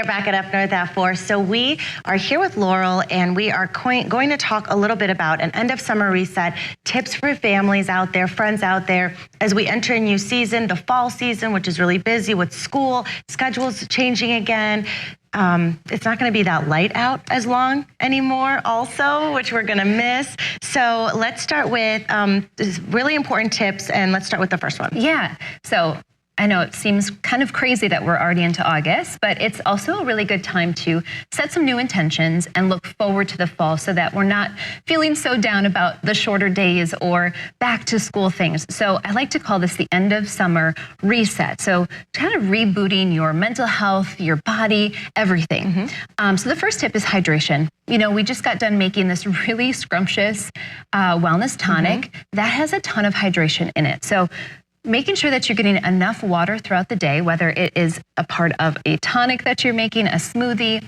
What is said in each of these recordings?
We're back at Up North at 4. So we are here with Laurel, and we are going to talk a little bit about an end of summer reset, tips for families out there, friends out there, as we enter a new season, the fall season, which is really busy with school, schedules changing again. It's not going to be that light out as long anymore also, which we're going to miss. So let's start with really important tips, and let's start with the first one. Yeah. So I know it seems kind of crazy that we're already into August, but it's also a really good time to set some new intentions and look forward to the fall so that we're not feeling so down about the shorter days or back to school things. So I like to call this the end of summer reset. So kind of rebooting your mental health, your body, everything. So the first tip is hydration. You know, we just got done making this really scrumptious wellness tonic that has a ton of hydration in it. So making sure that you're getting enough water throughout the day, whether it is a part of a tonic that you're making, a smoothie,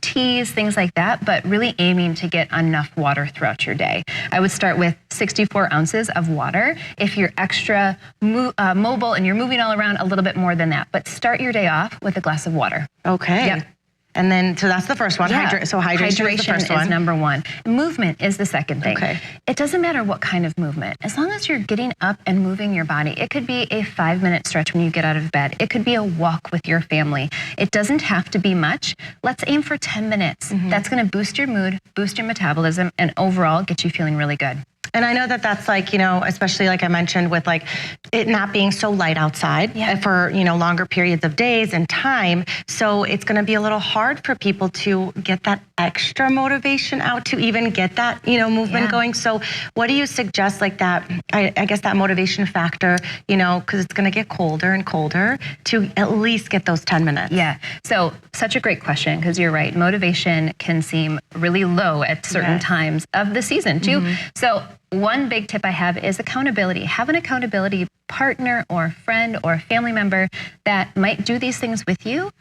teas, things like that, but really aiming to get enough water throughout your day. I would start with 64 ounces of water. If you're extra mobile and you're moving all around, a little bit more than that, but start your day off with a glass of water. Okay. Yep. And then, so that's the first one. Yeah. So hydration is the first one. Is number one. Movement is the second thing. Okay. It doesn't matter what kind of movement. As long as you're getting up and moving your body, it could be a 5-minute stretch when you get out of bed. It could be a walk with your family. It doesn't have to be much. Let's aim for 10 minutes. That's going to boost your mood, boost your metabolism, and overall get you feeling really good. And I know that that's like, you know, especially like I mentioned with like it not being so light outside for, you know, longer periods of days and time. So it's going to be a little hard for people to get that extra motivation out to even get that, you know, movement going. So what do you suggest, like that, I guess that motivation factor, you know, because it's going to get colder and colder, to at least get those 10 minutes? Yeah. So such a great question, because you're right. Motivation can seem really low at certain times of the season too. So one big tip I have is accountability. Have an accountability partner or friend or family member that might do these things with you.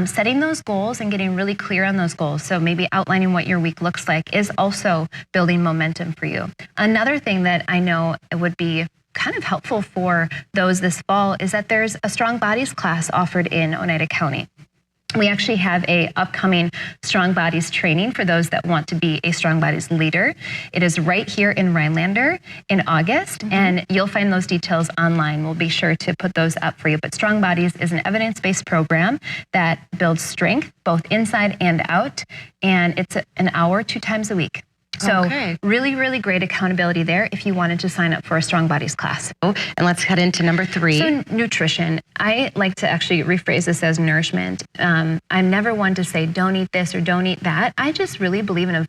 Setting those goals and getting really clear on those goals. So maybe outlining what your week looks like is also building momentum for you. Another thing that I know would be kind of helpful for those this fall is that there's a Strong Bodies class offered in Oneida County. We actually have a upcoming Strong Bodies training for those that want to be a Strong Bodies leader. It is right here in Rhinelander in August, and you'll find those details online. We'll be sure to put those up for you. But Strong Bodies is an evidence-based program that builds strength both inside and out, and it's an hour 2 times a week. So really, really great accountability there if you wanted to sign up for a Strong Bodies class. And let's head into number 3. So nutrition. I like to actually rephrase this as nourishment. I'm never one to say don't eat this or don't eat that. I just really believe in a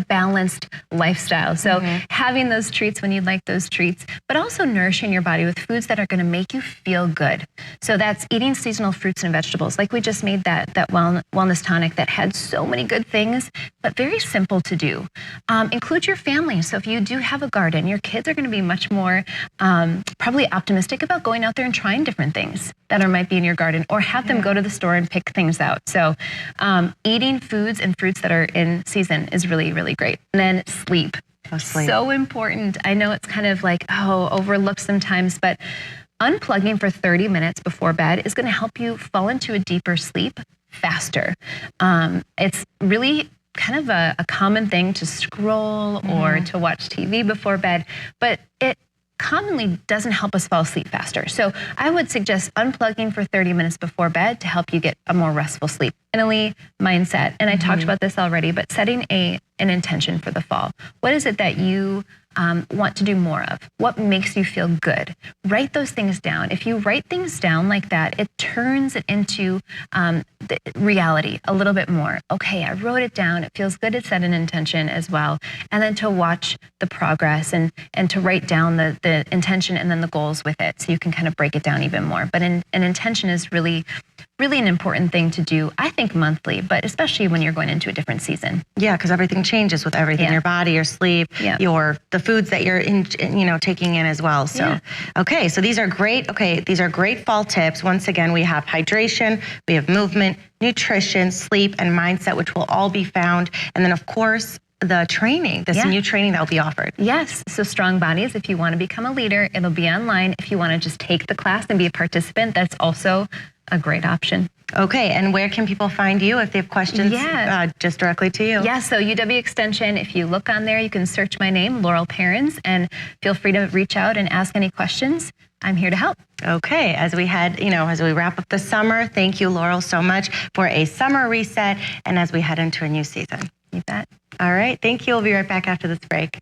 balanced lifestyle. So having those treats when you'd like those treats, but also nourishing your body with foods that are going to make you feel good. So that's eating seasonal fruits and vegetables. Like we just made that wellness tonic that had so many good things, but very simple to do. Include your family. So if you do have a garden, your kids are going to be much more probably optimistic about going out there and trying different things that might be in your garden, or have them go to the store and pick things out. So eating foods and fruits that are in season is really, really great. And then sleep. So important. I know it's kind of like, overlooked sometimes, but unplugging for 30 minutes before bed is going to help you fall into a deeper sleep faster. It's really kind of a common thing to scroll or to watch TV before bed, but it commonly doesn't help us fall asleep faster. So I would suggest unplugging for 30 minutes before bed to help you get a more restful sleep. Mentally, mindset, and I talked about this already, but setting an intention for the fall. What is it that you want to do more of? What makes you feel good? Write those things down. If you write things down like that, it turns it into the reality a little bit more. Okay, I wrote it down. It feels good to set an intention as well. And then to watch the progress and to write down the intention and then the goals with it, so you can kind of break it down even more. But an intention is really an important thing to do, I think, monthly, but especially when you're going into a different season. Yeah, because everything changes with everything, your body, your sleep, the foods that you're taking in as well. So, okay, so these are great. Okay, these are great fall tips. Once again, we have hydration, we have movement, nutrition, sleep, and mindset, which will all be found. And then, of course, the training, this new training that will be offered. Yes, so Strong Bodies, if you want to become a leader, it'll be online. If you want to just take the class and be a participant, that's also a great option. Okay, and where can people find you if they have questions just directly to you? Yeah, so UW Extension, if you look on there, you can search my name, Laurel Perrins, and feel free to reach out and ask any questions. I'm here to help. Okay, as we wrap up the summer, thank you, Laurel, so much for a summer reset and as we head into a new season. You bet. All right, thank you. We'll be right back after this break.